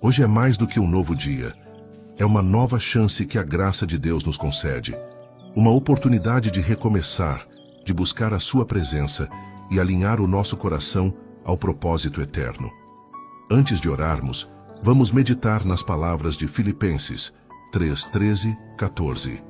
Hoje é mais do que um novo dia. É uma nova chance que a graça de Deus nos concede. Uma oportunidade de recomeçar, de buscar a sua presença e alinhar o nosso coração ao propósito eterno. Antes de orarmos, vamos meditar nas palavras de Filipenses 3:13, 14.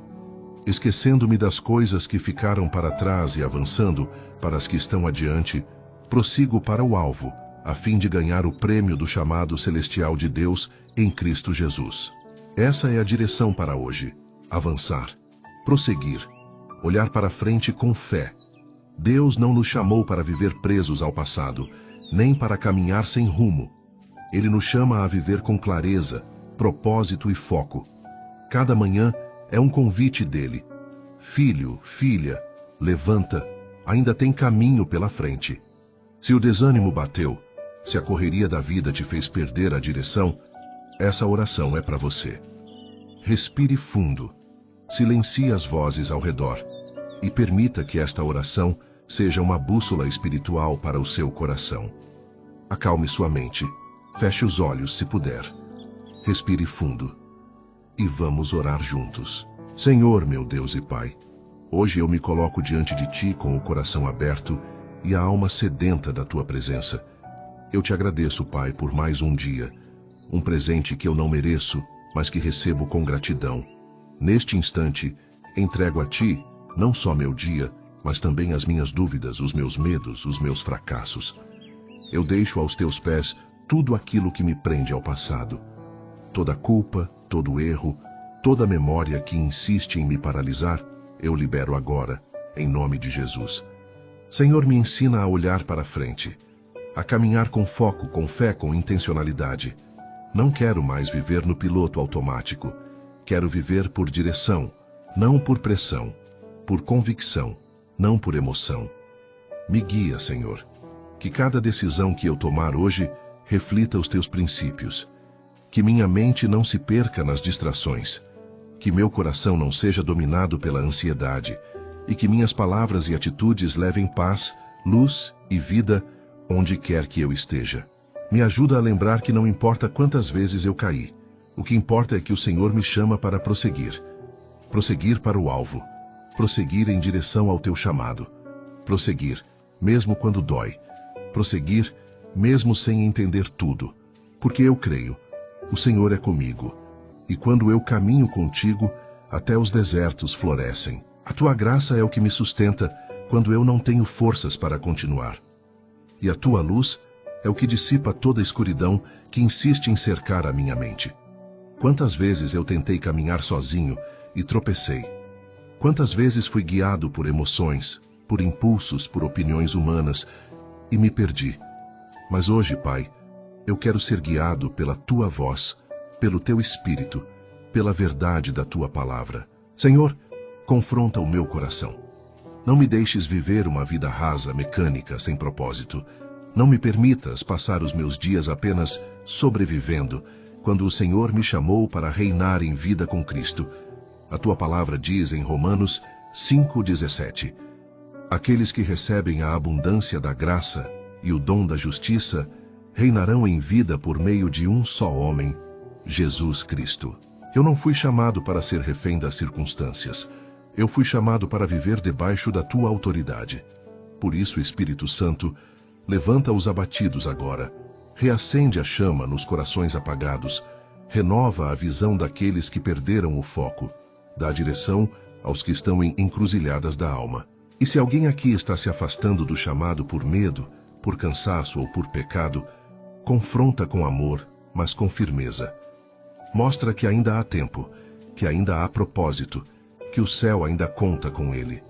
Esquecendo-me das coisas que ficaram para trás e avançando para as que estão adiante, prossigo para o alvo, a fim de ganhar o prêmio do chamado celestial de Deus em Cristo Jesus. Essa é a direção para hoje: avançar, prosseguir, olhar para frente com fé. Deus não nos chamou para viver presos ao passado, nem para caminhar sem rumo. Ele nos chama a viver com clareza, propósito e foco. Cada manhã é um convite dele. Filho, filha, levanta, ainda tem caminho pela frente. Se o desânimo bateu, se a correria da vida te fez perder a direção, essa oração é para você. Respire fundo, silencie as vozes ao redor e permita que esta oração seja uma bússola espiritual para o seu coração. Acalme sua mente, feche os olhos se puder, respire fundo e vamos orar juntos. Senhor, meu Deus e Pai, hoje eu me coloco diante de Ti com o coração aberto e a alma sedenta da Tua presença. Eu te agradeço, Pai, por mais um dia, um presente que eu não mereço, mas que recebo com gratidão. Neste instante, entrego a Ti não só meu dia, mas também as minhas dúvidas, os meus medos, os meus fracassos. Eu deixo aos Teus pés tudo aquilo que me prende ao passado. Toda culpa, todo erro, toda memória que insiste em me paralisar, eu libero agora, em nome de Jesus. Senhor, me ensina a olhar para frente, a caminhar com foco, com fé, com intencionalidade. Não quero mais viver no piloto automático. Quero viver por direção, não por pressão, por convicção, não por emoção. Me guia, Senhor, que cada decisão que eu tomar hoje reflita os Teus princípios. Que minha mente não se perca nas distrações. Que meu coração não seja dominado pela ansiedade. E que minhas palavras e atitudes levem paz, luz e vida onde quer que eu esteja. Me ajuda a lembrar que não importa quantas vezes eu caí. O que importa é que o Senhor me chama para prosseguir. Prosseguir para o alvo. Prosseguir em direção ao Teu chamado. Prosseguir, mesmo quando dói. Prosseguir, mesmo sem entender tudo. Porque eu creio, o Senhor é comigo. E quando eu caminho contigo, até os desertos florescem. A Tua graça é o que me sustenta quando eu não tenho forças para continuar. E a Tua luz é o que dissipa toda a escuridão que insiste em cercar a minha mente. Quantas vezes eu tentei caminhar sozinho e tropecei. Quantas vezes fui guiado por emoções, por impulsos, por opiniões humanas e me perdi. Mas hoje, Pai, eu quero ser guiado pela Tua voz, pelo Teu Espírito, pela verdade da Tua palavra. Senhor, confronta o meu coração. Não me deixes viver uma vida rasa, mecânica, sem propósito. Não me permitas passar os meus dias apenas sobrevivendo, quando o Senhor me chamou para reinar em vida com Cristo. A Tua palavra diz em Romanos 5,17: aqueles que recebem a abundância da graça e o dom da justiça reinarão em vida por meio de um só homem, Jesus Cristo. Eu não fui chamado para ser refém das circunstâncias. Eu fui chamado para viver debaixo da Tua autoridade. Por isso, Espírito Santo, levanta os abatidos agora, reacende a chama nos corações apagados, renova a visão daqueles que perderam o foco, dá direção aos que estão em encruzilhadas da alma. E se alguém aqui está se afastando do chamado por medo, por cansaço ou por pecado, confronta com amor, mas com firmeza. Mostra que ainda há tempo, que ainda há propósito, que o céu ainda conta com ele.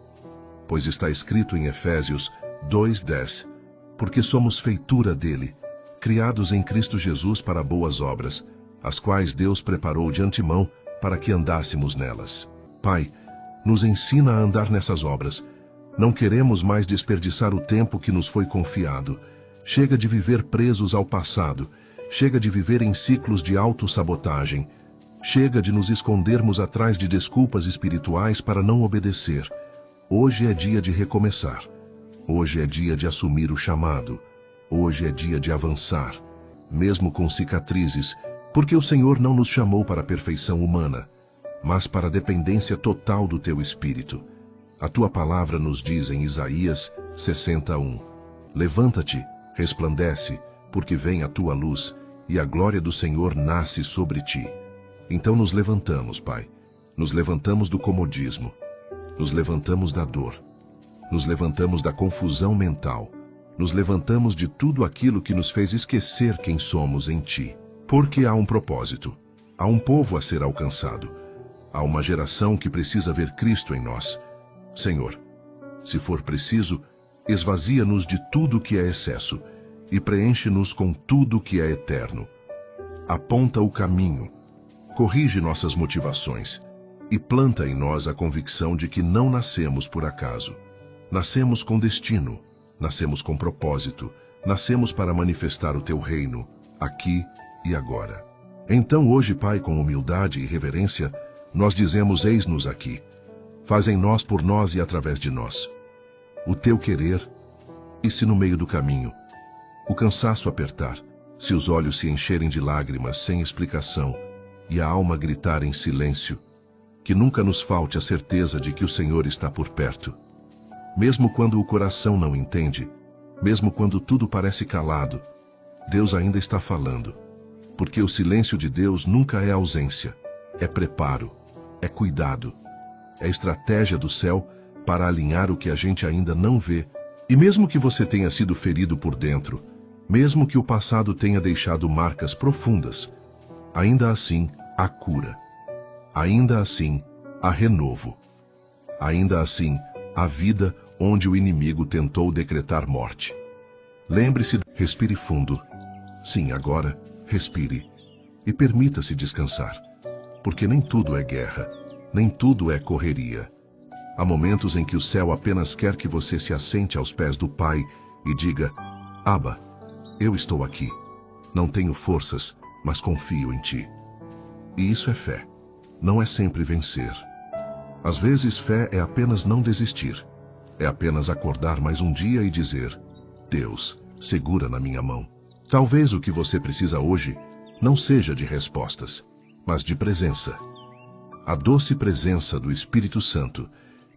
Pois está escrito em Efésios 2:10, porque somos feitura dele, criados em Cristo Jesus para boas obras, as quais Deus preparou de antemão para que andássemos nelas. Pai, nos ensina a andar nessas obras. Não queremos mais desperdiçar o tempo que nos foi confiado. Chega de viver presos ao passado. Chega de viver em ciclos de autossabotagem. Chega de nos escondermos atrás de desculpas espirituais para não obedecer. Hoje é dia de recomeçar. Hoje é dia de assumir o chamado. Hoje é dia de avançar. Mesmo com cicatrizes, Porque o Senhor não nos chamou para a perfeição humana, mas para a dependência total do teu Espírito. A tua palavra nos diz em Isaías 61, levanta-te, resplandece, porque vem a tua luz, e a glória do Senhor nasce sobre ti. Então nos levantamos, Pai. Nos levantamos do comodismo. Nos levantamos da dor. Nos levantamos da confusão mental. Nos levantamos de tudo aquilo que nos fez esquecer quem somos em ti. Porque há um propósito. Há um povo a ser alcançado. Há uma geração que precisa ver Cristo em nós. Senhor, se for preciso, esvazia-nos de tudo que é excesso e preenche-nos com tudo que é eterno. Aponta o caminho, corrige nossas motivações e planta em nós a convicção de que não nascemos por acaso. Nascemos com destino, nascemos com propósito, nascemos para manifestar o teu reino, aqui e agora. Então hoje, Pai, com humildade e reverência, nós dizemos: eis-nos aqui. Faz em nós, por nós e através de nós o teu querer. E se no meio do caminho o cansaço apertar, se os olhos se encherem de lágrimas sem explicação e a alma gritar em silêncio, que nunca nos falte a certeza de que o Senhor está por perto. Mesmo quando o coração não entende, mesmo quando tudo parece calado, Deus ainda está falando. Porque o silêncio de Deus nunca é ausência, é preparo, é cuidado, é estratégia do céu para alinhar o que a gente ainda não vê. E mesmo que você tenha sido ferido por dentro, mesmo que o passado tenha deixado marcas profundas, ainda assim há cura. Ainda assim há renovo. Ainda assim há vida onde o inimigo tentou decretar morte. Lembre-se, respire fundo. Sim, agora, respire. E permita-se descansar. Porque nem tudo é guerra, nem tudo é correria. Há momentos em que o céu apenas quer que você se assente aos pés do Pai e diga: Abba, eu estou aqui. Não tenho forças, mas confio em ti. E isso é fé. Não é sempre vencer. Às vezes fé é apenas não desistir. É apenas acordar mais um dia e dizer: Deus, segura na minha mão. Talvez o que você precisa hoje não seja de respostas, mas de presença. A doce presença do Espírito Santo,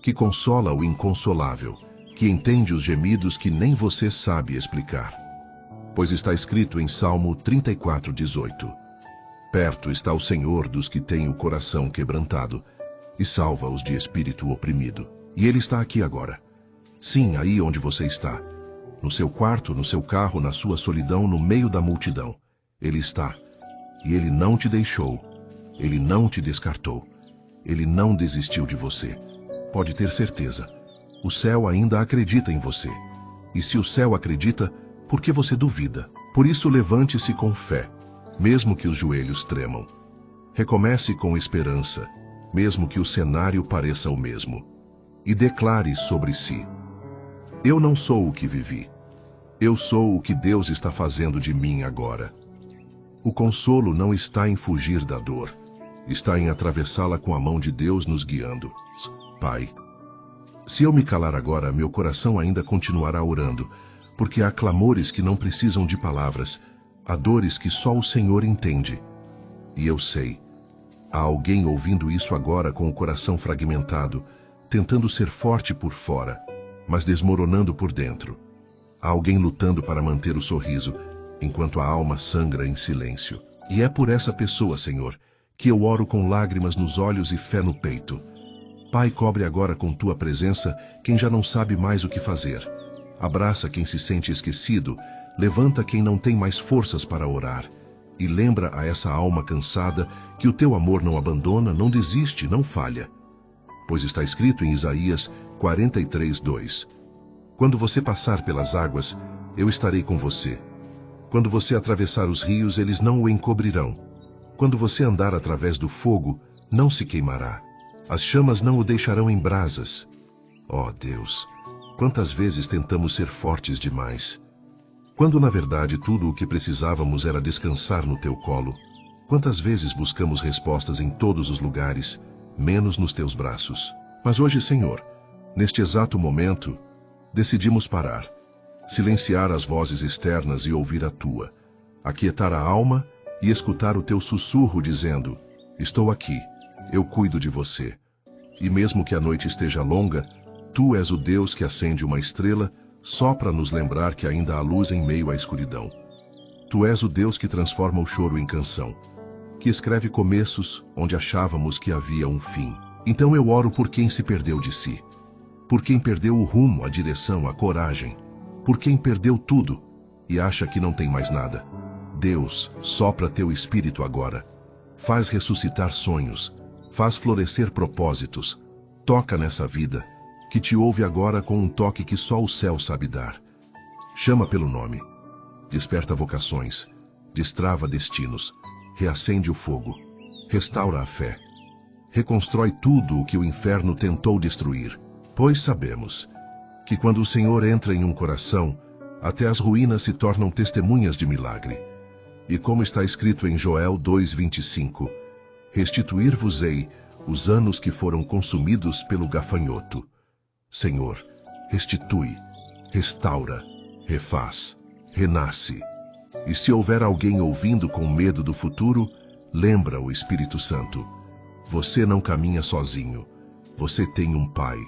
que consola o inconsolável, que entende os gemidos que nem você sabe explicar. Pois está escrito em Salmo 34:18: Perto está o Senhor dos que têm o coração quebrantado, e salva-os de espírito oprimido. E Ele está aqui agora. Sim, aí onde você está. No seu quarto, no seu carro, na sua solidão, no meio da multidão. Ele está. E Ele não te deixou. Ele não te descartou. Ele não desistiu de você. Pode ter certeza. O céu ainda acredita em você. E se o céu acredita, por que você duvida? Por isso levante-se com fé, mesmo que os joelhos tremam. Recomece com esperança, mesmo que o cenário pareça o mesmo. E declare sobre si: eu não sou o que vivi. Eu sou o que Deus está fazendo de mim agora. O consolo não está em fugir da dor. Está em atravessá-la com a mão de Deus nos guiando. Pai, se eu me calar agora, meu coração ainda continuará orando, porque há clamores que não precisam de palavras, há dores que só o Senhor entende. E eu sei, há alguém ouvindo isso agora com o coração fragmentado, tentando ser forte por fora, mas desmoronando por dentro. Há alguém lutando para manter o sorriso, enquanto a alma sangra em silêncio. E é por essa pessoa, Senhor, que eu oro com lágrimas nos olhos e fé no peito. Pai, cobre agora com tua presença quem já não sabe mais o que fazer. Abraça quem se sente esquecido, levanta quem não tem mais forças para orar. E lembra a essa alma cansada que o teu amor não abandona, não desiste, não falha. Pois está escrito em Isaías 43:2: Quando você passar pelas águas, eu estarei com você. Quando você atravessar os rios, eles não o encobrirão. Quando você andar através do fogo, não se queimará. As chamas não o deixarão em brasas. Ó Deus, quantas vezes tentamos ser fortes demais, quando na verdade tudo o que precisávamos era descansar no teu colo. Quantas vezes buscamos respostas em todos os lugares, menos nos teus braços. Mas hoje, Senhor, neste exato momento, decidimos parar, silenciar as vozes externas e ouvir a tua, aquietar a alma e escutar o teu sussurro dizendo: estou aqui, eu cuido de você. E mesmo que a noite esteja longa, tu és o Deus que acende uma estrela só para nos lembrar que ainda há luz em meio à escuridão. Tu és o Deus que transforma o choro em canção, que escreve começos onde achávamos que havia um fim. Então eu oro por quem se perdeu de si, por quem perdeu o rumo, a direção, a coragem, por quem perdeu tudo e acha que não tem mais nada. Deus, sopra teu espírito agora. Faz ressuscitar sonhos, faz florescer propósitos. Toca nessa vida, que te ouve agora com um toque que só o céu sabe dar. Chama pelo nome. Desperta vocações, destrava destinos, reacende o fogo, restaura a fé. Reconstrói tudo o que o inferno tentou destruir, pois sabemos que quando o Senhor entra em um coração, até as ruínas se tornam testemunhas de milagre. E como está escrito em Joel 2:25, restituir-vos-ei os anos que foram consumidos pelo gafanhoto. Senhor, restitui, restaura, refaz, renasce. E se houver alguém ouvindo com medo do futuro, lembra o Espírito Santo. Você não caminha sozinho. Você tem um Pai.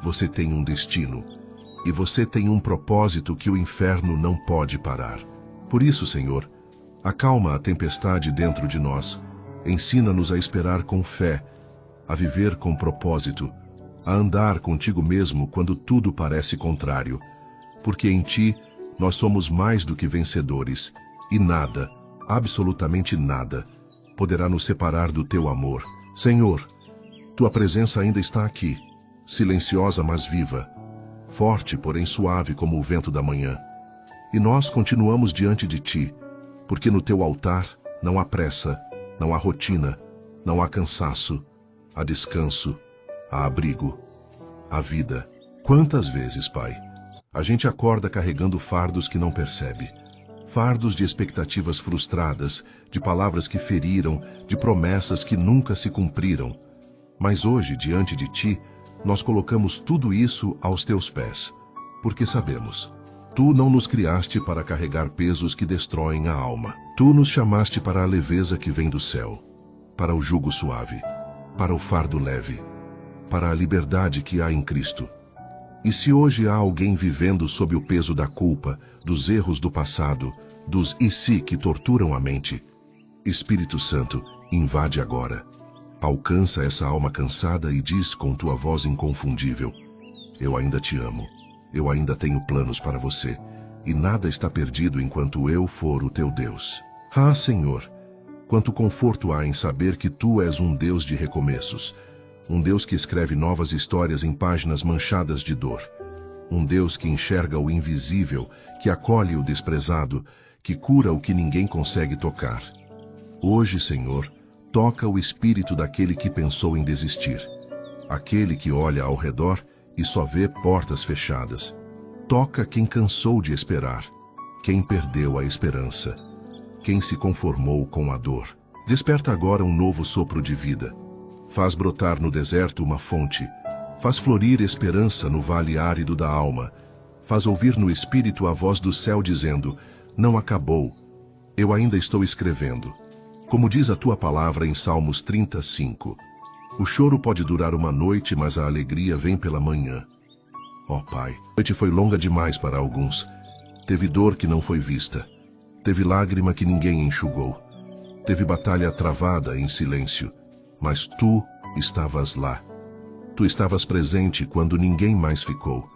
Você tem um destino. E você tem um propósito que o inferno não pode parar. Por isso, Senhor, acalma a tempestade dentro de nós. Ensina-nos a esperar com fé, a viver com propósito, a andar contigo mesmo quando tudo parece contrário. Porque em ti nós somos mais do que vencedores, e nada, absolutamente nada, poderá nos separar do teu amor. Senhor, tua presença ainda está aqui, silenciosa mas viva, forte porém suave como o vento da manhã. E nós continuamos diante de ti, porque no teu altar não há pressa, não há rotina, não há cansaço, há descanso, há abrigo, há vida. Quantas vezes, Pai, a gente acorda carregando fardos que não percebe, fardos de expectativas frustradas, de palavras que feriram, de promessas que nunca se cumpriram. Mas hoje, diante de ti, nós colocamos tudo isso aos teus pés, porque sabemos, tu não nos criaste para carregar pesos que destroem a alma. Tu nos chamaste para a leveza que vem do céu, para o jugo suave, para o fardo leve, para a liberdade que há em Cristo. E se hoje há alguém vivendo sob o peso da culpa, dos erros do passado, dos e se que torturam a mente, Espírito Santo, invade agora. Alcança essa alma cansada e diz com tua voz inconfundível: eu ainda te amo, eu ainda tenho planos para você, e nada está perdido enquanto eu for o teu Deus. Ah, Senhor, quanto conforto há em saber que tu és um Deus de recomeços, um Deus que escreve novas histórias em páginas manchadas de dor, um Deus que enxerga o invisível, que acolhe o desprezado, que cura o que ninguém consegue tocar. Hoje, Senhor, toca o espírito daquele que pensou em desistir, aquele que olha ao redor e só vê portas fechadas. Toca quem cansou de esperar, quem perdeu a esperança, quem se conformou com a dor. Desperta agora um novo sopro de vida. Faz brotar no deserto uma fonte. Faz florir esperança no vale árido da alma. Faz ouvir no espírito a voz do céu dizendo: não acabou, eu ainda estou escrevendo. Como diz a tua palavra em Salmos 35, o choro pode durar uma noite, mas a alegria vem pela manhã. Ó Pai, a noite foi longa demais para alguns. Teve dor que não foi vista. Teve lágrima que ninguém enxugou. Teve batalha travada em silêncio. Mas tu estavas lá. Tu estavas presente quando ninguém mais ficou.